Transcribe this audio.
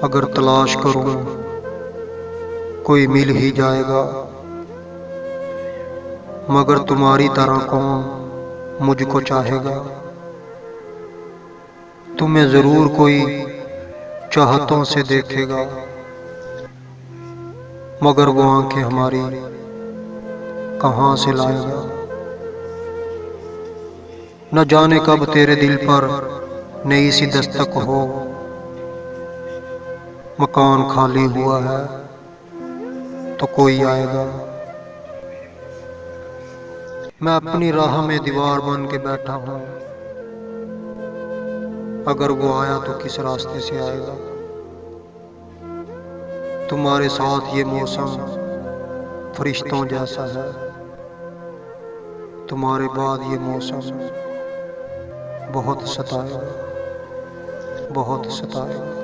अगर तलाश करूं कोई मिल ही जाएगा, मगर तुम्हारी तरह कौन मुझको चाहेगा। तुम्हें जरूर कोई चाहतों से देखेगा, मगर वो आंखें हमारी कहां से लाएगा। न जाने कब तेरे दिल पर नई सी दस्तक हो, मकान खाली हुआ है तो कोई आएगा। मैं अपनी राह में दीवार बन के बैठा हूँ, अगर वो आया तो किस रास्ते से आएगा। तुम्हारे साथ ये मौसम फरिश्तों जैसा है, तुम्हारे बाद ये मौसम बहुत सताएगा, बहुत सताएगा।